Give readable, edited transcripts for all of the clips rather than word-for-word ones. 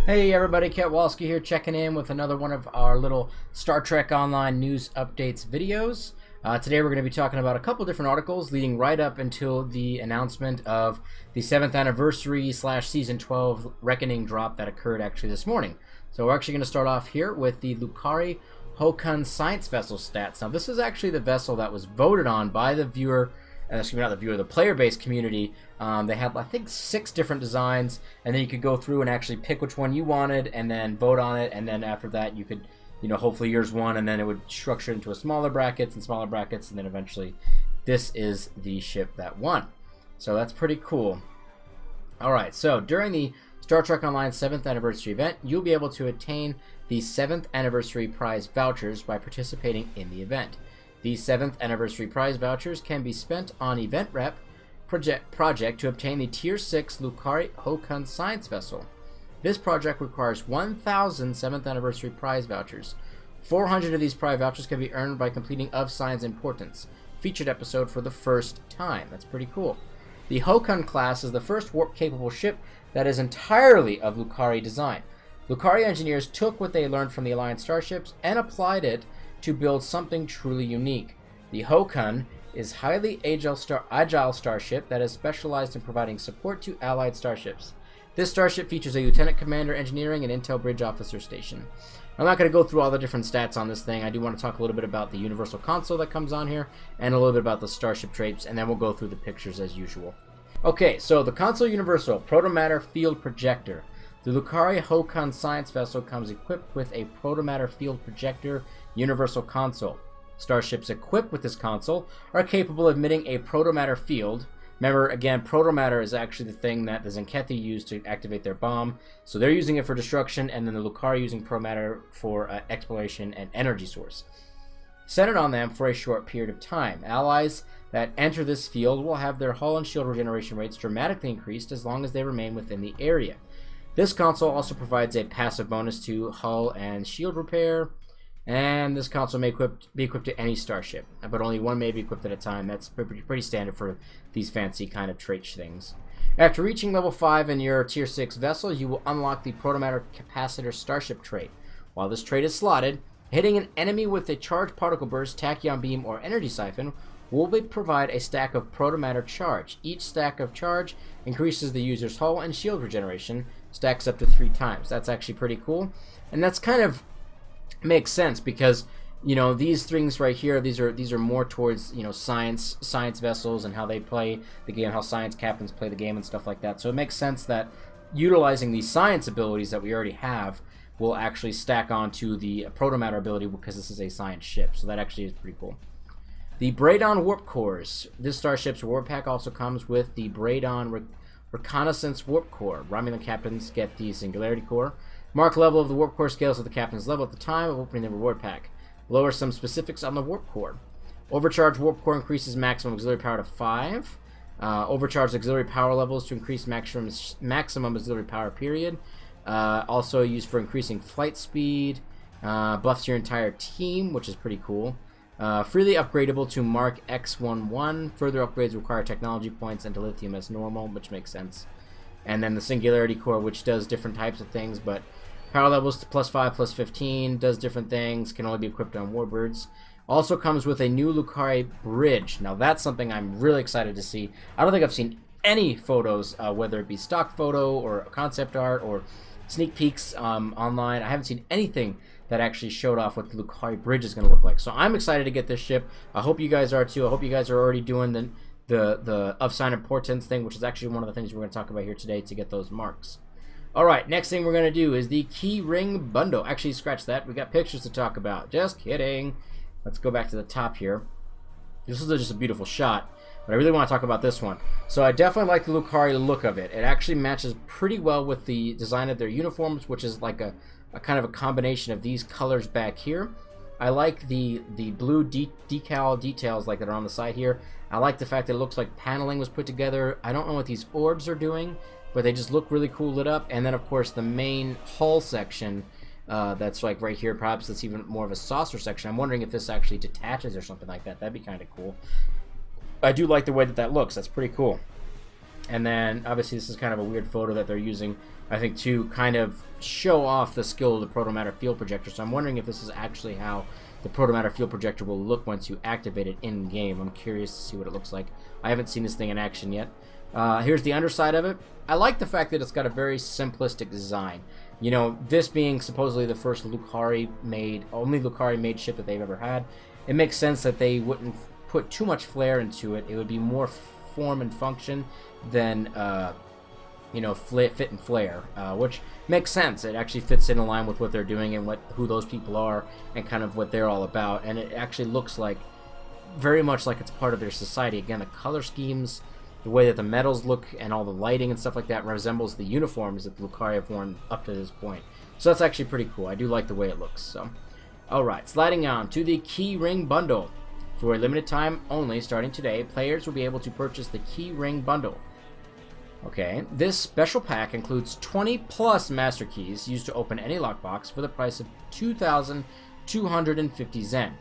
Hey everybody, Ketwolski here, checking in with another one of our little Star Trek Online news updates videos. Today we're going to be talking about a couple different articles leading right up until the announcement of the 7th anniversary / season 12 Reckoning drop that occurred actually this morning. So we're actually going to start off here with the Lukar Hakuna science vessel stats. Now this is actually the vessel that was voted on by the viewer, excuse me, not the viewer, the player-based community. They had, I think, 6 different designs, and then you could go through and actually pick which one you wanted and then vote on it, and then after that you could, hopefully yours won, and then it would structure into a smaller brackets, and then eventually this is the ship that won. So that's pretty cool. Alright, so during the Star Trek Online 7th anniversary event, you'll be able to attain the 7th anniversary prize vouchers by participating in the event. These 7th anniversary prize vouchers can be spent on Event Rep project to obtain the Tier 6 Lukar Hakuna science vessel. This project requires 1,000 7th anniversary prize vouchers. 400 of these prize vouchers can be earned by completing Of Science and Portents featured episode for the first time. That's pretty cool. The Hakuna class is the first warp-capable ship that is entirely of Lukari design. Lukari engineers took what they learned from the Alliance starships and applied it to build something truly unique. The Hakuna is a highly agile starship that is specialized in providing support to allied starships. This starship features a lieutenant commander engineering and intel bridge officer station. I'm not going to go through all the different stats on this thing. I do want to talk a little bit about the universal console that comes on here and a little bit about the starship traits, and then we'll go through the pictures as usual. Okay, so the console universal protomatter field projector. The Lukar Hakuna science vessel comes equipped with a protomatter field projector universal console. Starships equipped with this console are capable of emitting a protomatter field. Remember, again, protomatter is actually the thing that the Zenkethi use to activate their bomb. So they're using it for destruction, and then the Lukar are using protomatter for exploration and energy source. Centered on them for a short period of time. Allies that enter this field will have their hull and shield regeneration rates dramatically increased as long as they remain within the area. This console also provides a passive bonus to hull and shield repair. And this console may be equipped to any starship, but only one may be equipped at a time. That's pretty standard for these fancy kind of trait things. After reaching level 5 in your Tier 6 vessel, you will unlock the Protomatter Capacitor Starship trait. While this trait is slotted, hitting an enemy with a charged particle burst, tachyon beam, or energy siphon will provide a stack of Protomatter charge. Each stack of charge increases the user's hull and shield regeneration, stacks up to 3 times. That's actually pretty cool, and that's kind of makes sense because these things right here, these are more towards science vessels and how they play the game, how science captains play the game and stuff like that. So it makes sense that utilizing these science abilities that we already have will actually stack onto the protomatter ability because this is a science ship. So that actually is pretty cool. The Braydon warp cores. This starship's warp pack also comes with the Braydon reconnaissance warp core. Romulan captains get the singularity core. Mark level of the warp core scales with the captain's level at the time of opening the reward pack. Lower some specifics on the warp core. Overcharged warp core increases maximum auxiliary power to 5. Overcharged auxiliary power levels to increase maximum auxiliary power period. Also used for increasing flight speed. Buffs your entire team, which is pretty cool. Freely upgradable to Mark X11. Further upgrades require technology points and dilithium as normal, which makes sense. And then the Singularity Core, which does different types of things, but power levels to +5, +15, does different things, can only be equipped on Warbirds. Also comes with a new Lukari bridge. Now that's something I'm really excited to see. I don't think I've seen any photos, whether it be stock photo or concept art or sneak peeks online. I haven't seen anything that actually showed off what the Lukari bridge is going to look like. So I'm excited to get this ship. I hope you guys are too. I hope you guys are already doing the Of Sign and Portents thing, which is actually one of the things we're going to talk about here today to get those marks. Alright, next thing we're going to do is the key ring bundle. Actually, scratch that. We got pictures to talk about. Just kidding. Let's go back to the top here. This is just a beautiful shot, but I really want to talk about this one. So I definitely like the Lukari look of it. It actually matches pretty well with the design of their uniforms, which is like a kind of a combination of these colors back here. I like the blue decal details like that are on the side here. I like the fact that it looks like paneling was put together. I don't know what these orbs are doing, but they just look really cool lit up. And then of course the main hull section that's like right here, perhaps it's even more of a saucer section. I'm wondering if this actually detaches or something like that. That'd be kind of cool. I do like the way that looks. That's pretty cool. And then, obviously, this is kind of a weird photo that they're using, I think, to kind of show off the skill of the protomatter field projector. So I'm wondering if this is actually how the protomatter field projector will look once you activate it in-game. I'm curious to see what it looks like. I haven't seen this thing in action yet. Here's the underside of it. I like the fact that it's got a very simplistic design. You know, this being supposedly the first only Lukari-made ship that they've ever had, it makes sense that they wouldn't put too much flair into it. It would be more form and function than, you know, fit and flair, which makes sense. It actually fits in line with what they're doing and who those people are and kind of what they're all about. And it actually looks like very much like it's part of their society. Again, the color schemes, the way that the metals look and all the lighting and stuff like that resembles the uniforms that the Lukari have worn up to this point. So that's actually pretty cool. I do like the way it looks. So, alright, sliding on to the Key Ring Bundle. For a limited time only, starting today, players will be able to purchase the Key Ring Bundle. Okay, this special pack includes 20 plus master keys used to open any lockbox for the price of 2,250 Zen.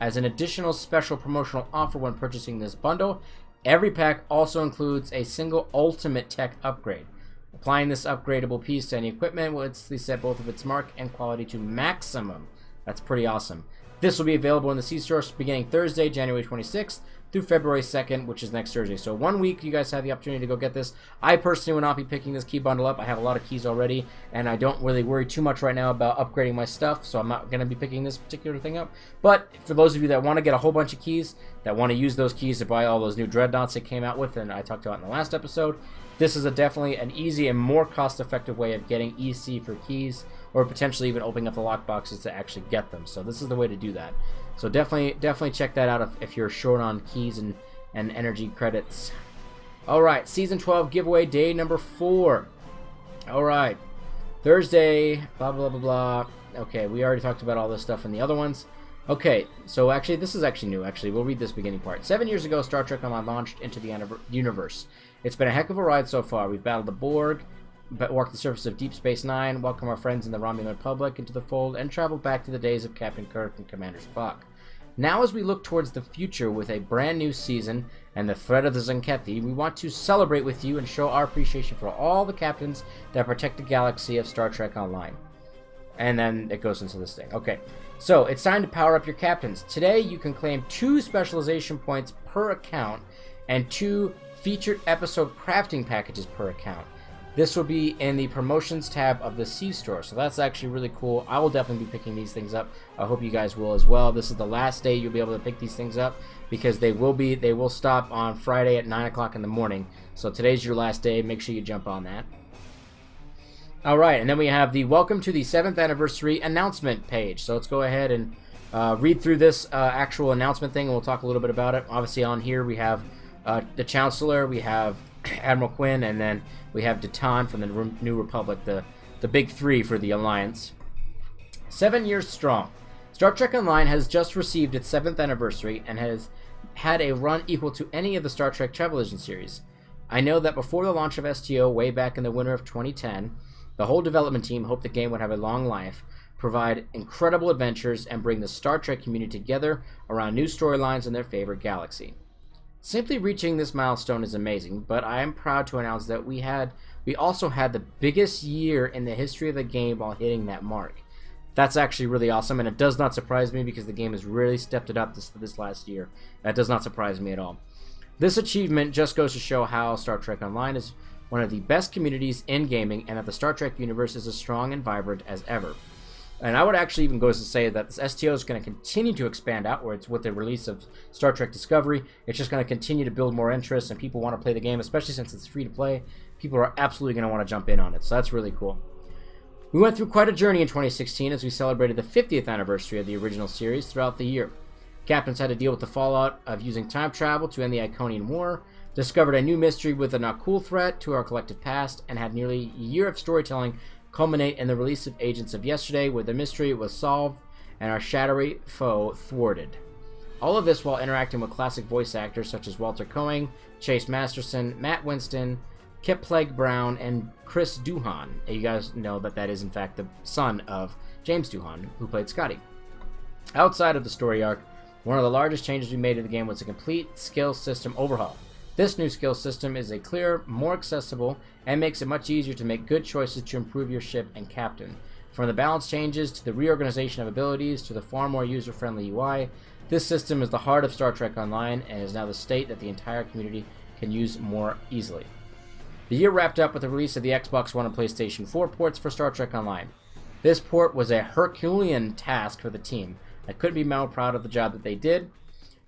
As an additional special promotional offer when purchasing this bundle, every pack also includes a single ultimate tech upgrade. Applying this upgradable piece to any equipment will instantly set both of its mark and quality to maximum. That's pretty awesome. This will be available in the C-Store beginning Thursday, January 26th through February 2nd, which is next Thursday. So 1 week, you guys have the opportunity to go get this. I personally will not be picking this key bundle up. I have a lot of keys already, and I don't really worry too much right now about upgrading my stuff, so I'm not going to be picking this particular thing up. But for those of you that want to get a whole bunch of keys, that want to use those keys to buy all those new dreadnoughts it came out with, and I talked about in the last episode, this is definitely an easy and more cost-effective way of getting EC for keys, or potentially even opening up the lockboxes to actually get them. So this is the way to do that. So definitely check that out if you're short on keys and energy credits. Alright, Season 12 giveaway day number 4. Alright, Thursday, blah, blah, blah, blah. Okay, we already talked about all this stuff in the other ones. Okay, so actually, this is actually new, actually. We'll read this beginning part. 7 years ago, Star Trek Online launched into the universe. It's been a heck of a ride so far. We've battled the Borg, walked the surface of Deep Space Nine, welcomed our friends in the Romulan Republic into the fold, and traveled back to the days of Captain Kirk and Commander Spock. Now, as we look towards the future with a brand new season and the threat of the Zenkethi, we want to celebrate with you and show our appreciation for all the captains that protect the galaxy of Star Trek Online. And then it goes into this thing. Okay, so it's time to power up your captains. Today, you can claim 2 specialization points per account and 2 featured episode crafting packages per account. This will be in the promotions tab of the C-Store, so that's actually really cool. I will definitely be picking these things up. I hope you guys will as well. This is the last day you'll be able to pick these things up because they will stop on Friday at 9 o'clock in the morning. So today's your last day. Make sure you jump on that. All right, and then we have the Welcome to the 7th Anniversary announcement page. So let's go ahead and read through this actual announcement thing, and we'll talk a little bit about it. Obviously on here we have the Chancellor, we have Admiral Quinn, and then we have Datan from the New Republic, the big 3 for the Alliance. 7 years strong. Star Trek Online has just received its 7th anniversary and has had a run equal to any of the Star Trek television series. I know that before the launch of STO way back in the winter of 2010, the whole development team hoped the game would have a long life, provide incredible adventures, and bring the Star Trek community together around new storylines in their favorite galaxy. Simply reaching this milestone is amazing, but I am proud to announce that we also had the biggest year in the history of the game while hitting that mark. That's actually really awesome, and it does not surprise me because the game has really stepped it up this last year. That does not surprise me at all. This achievement just goes to show how Star Trek Online is one of the best communities in gaming, and that the Star Trek universe is as strong and vibrant as ever. And I would actually even go as to say that this STO is going to continue to expand outwards with the release of Star Trek Discovery. It's just going to continue to build more interest, and people want to play the game, especially since it's free to play. People are absolutely going to want to jump in on it, so that's really cool. We went through quite a journey in 2016 as we celebrated the 50th anniversary of the original series throughout the year. Captains had to deal with the fallout of using time travel to end the Iconian War, discovered a new mystery with a not cool threat to our collective past, and had nearly a year of storytelling culminate in the release of Agents of Yesterday, where the mystery was solved and our shadowy foe thwarted. All of this while interacting with classic voice actors such as Walter Koenig, Chase Masterson, Matt Winston, Kip Plague Brown, and Chris Doohan. You guys know that is in fact the son of James Doohan, who played Scotty. Outside of the story arc, one of the largest changes we made in the game was a complete skill system overhaul. This new skill system is a clearer, more accessible, and makes it much easier to make good choices to improve your ship and captain. From the balance changes to the reorganization of abilities to the far more user-friendly UI, this system is the heart of Star Trek Online and is now the state that the entire community can use more easily. The year wrapped up with the release of the Xbox One and PlayStation 4 ports for Star Trek Online. This port was a Herculean task for the team. I couldn't be more proud of the job that they did.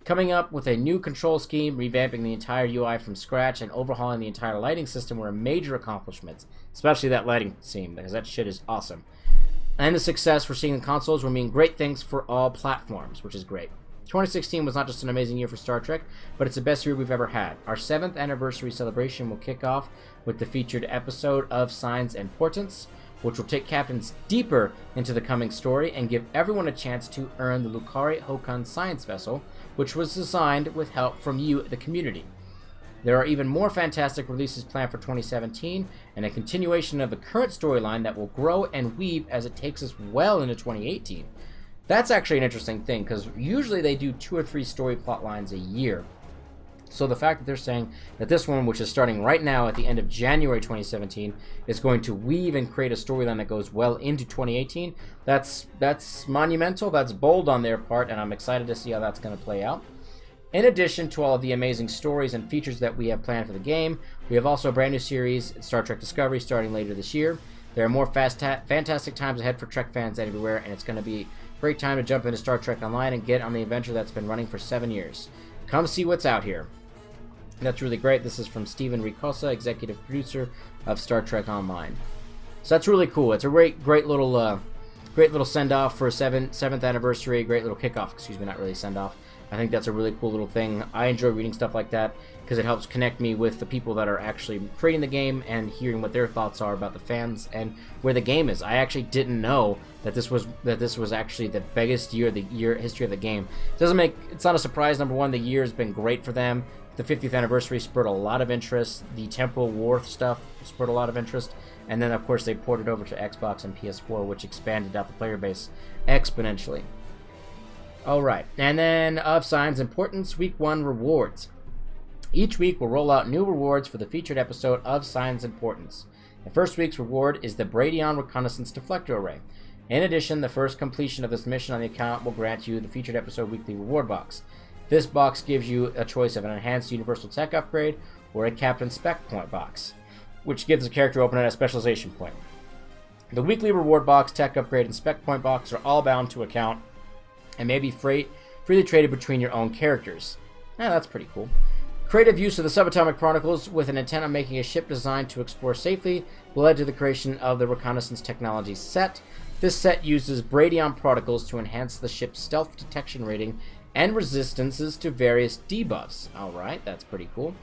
Coming up with a new control scheme, revamping the entire UI from scratch, and overhauling the entire lighting system were major accomplishments, especially that lighting scheme, because that shit is awesome. And the success we're seeing in consoles will mean great things for all platforms, which is great. 2016 was not just an amazing year for Star Trek, but it's the best year we've ever had. Our 7th anniversary celebration will kick off with the featured episode of Signs and Portents, which will take captains deeper into the coming story and give everyone a chance to earn the Lukar T6 science vessel, which was designed with help from you, the community. There are even more fantastic releases planned for 2017, and a continuation of the current storyline that will grow and weave as it takes us well into 2018. That's actually an interesting thing, because usually they do 2 or 3 story plot lines a year. So the fact that they're saying that this one, which is starting right now at the end of January 2017, is going to weave and create a storyline that goes well into 2018, that's monumental, that's bold on their part, and I'm excited to see how that's going to play out. In addition to all of the amazing stories and features that we have planned for the game, we have also a brand new series, Star Trek Discovery, starting later this year. There are more fantastic times ahead for Trek fans everywhere, and it's going to be a great time to jump into Star Trek Online and get on the adventure that's been running for 7 years. Come see what's out here. That's really great. This is from Steven Ricosa, executive producer of Star Trek Online. So that's really cool. It's a great little send-off for a 7th anniversary. Great little kickoff. Excuse me, not really send-off. I think that's a really cool little thing. I enjoy reading stuff like that because it helps connect me with the people that are actually creating the game and hearing what their thoughts are about the fans and where the game is. I actually didn't know that this was actually the biggest year of the history of the game. It's not a surprise. Number one, the year has been great for them. The 50th anniversary spurred a lot of interest. The Temporal War stuff spurred a lot of interest. And then, of course, they ported over to Xbox and PS4, which expanded out the player base exponentially. Alright, and then of Signs and Portents, Week 1 rewards. Each week will roll out new rewards for the featured episode of Signs and Portents. The first week's reward is the Bradion Reconnaissance Deflector Array. In addition, the first completion of this mission on the account will grant you the featured episode weekly reward box. This box gives you a choice of an enhanced universal tech upgrade or a captain spec point box, which gives the character open at a specialization point. The weekly reward box, tech upgrade, and spec point box are all bound to account and may be freely traded between your own characters. That's pretty cool. Creative use of the Subatomic Chronicles with an intent on making a ship designed to explore safely led to the creation of the Reconnaissance Technology set. This set uses Bradion particles to enhance the ship's stealth detection rating and resistances to various debuffs. Alright, that's pretty cool.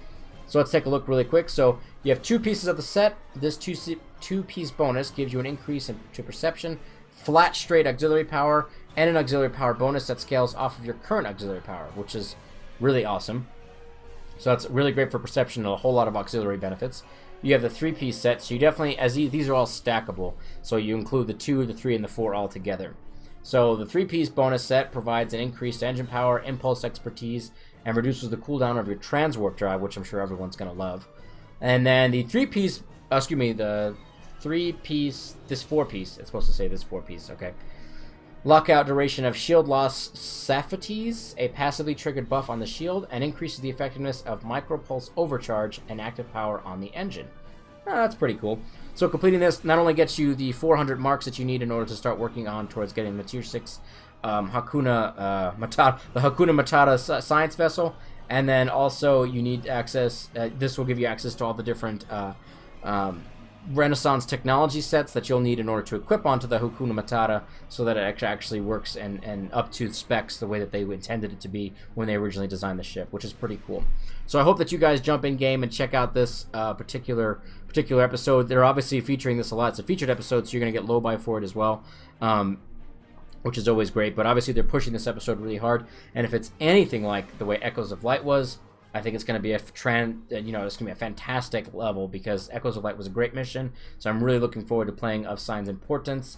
So let's take a look really quick. So you have 2 pieces of the set. This two-piece bonus gives you an increase to perception, flat straight auxiliary power, and an auxiliary power bonus that scales off of your current auxiliary power, which is really awesome. So that's really great for perception and a whole lot of auxiliary benefits. You have the 3-piece set, so you definitely, these are all stackable, so you include the 2, the 3, and the 4 all together. So the 3-piece bonus set provides an increased engine power, impulse expertise, and reduces the cooldown of your transwarp drive, which I'm sure everyone's going to love. And then the 3-piece, the 3-piece, this 4-piece, it's supposed to say this 4-piece, okay. Lockout duration of shield loss Saphites, a passively triggered buff on the shield, and increases the effectiveness of micropulse overcharge and active power on the engine. That's pretty cool. So completing this not only gets you the 400 marks that you need in order to start working on towards getting the Tier 6 Hakuna Matata science vessel, and then also you need access, this will give you access to all the different Renaissance technology sets that you'll need in order to equip onto the Hakuna Matata so that it actually works and up to specs the way that they intended it to be when they originally designed the ship, which is pretty cool. So I hope that you guys jump in game and check out this particular episode. They're obviously featuring this a lot. It's a featured episode, so you're going to get low buy for it as well, which is always great. But obviously they're pushing this episode really hard, and if it's anything like the way Echoes of Light was, I think it's going to be it's going to be a fantastic level because Echoes of Light was a great mission. So I'm really looking forward to playing Of Signs and Portents.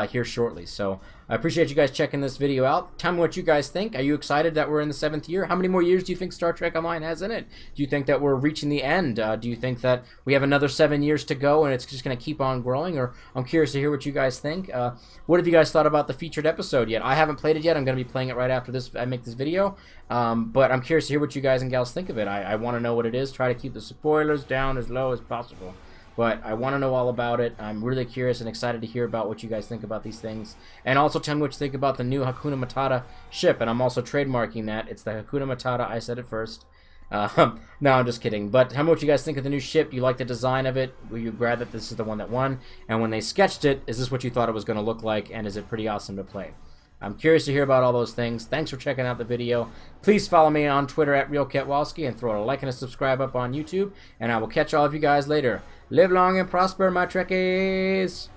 here shortly. So I appreciate you guys checking this video out. Tell me what you guys think. Are you excited that we're in the 7th year? How many more years do you think Star Trek Online has in it? Do you think that we're reaching the end? Do you think that we have another 7 years to go and it's just going to keep on growing? Or I'm curious to hear what you guys think. What have you guys thought about the featured episode yet? I haven't played it yet. I'm going to be playing it right after I make this video. But I'm curious to hear what you guys and gals think of it. I want to know what it is. Try to keep the spoilers down as low as possible. But I want to know all about it. I'm really curious and excited to hear about what you guys think about these things. And also tell me what you think about the new Hakuna Matata ship. And I'm also trademarking that. It's the Hakuna Matata. I said it first. No, I'm just kidding. But tell me what you guys think of the new ship. Do you like the design of it? Were you glad that this is the one that won? And when they sketched it, is this what you thought it was going to look like? And is it pretty awesome to play? I'm curious to hear about all those things. Thanks for checking out the video. Please follow me on Twitter at RealKetwolski and throw a like and a subscribe up on YouTube. And I will catch all of you guys later. Live long and prosper, my Trekkies!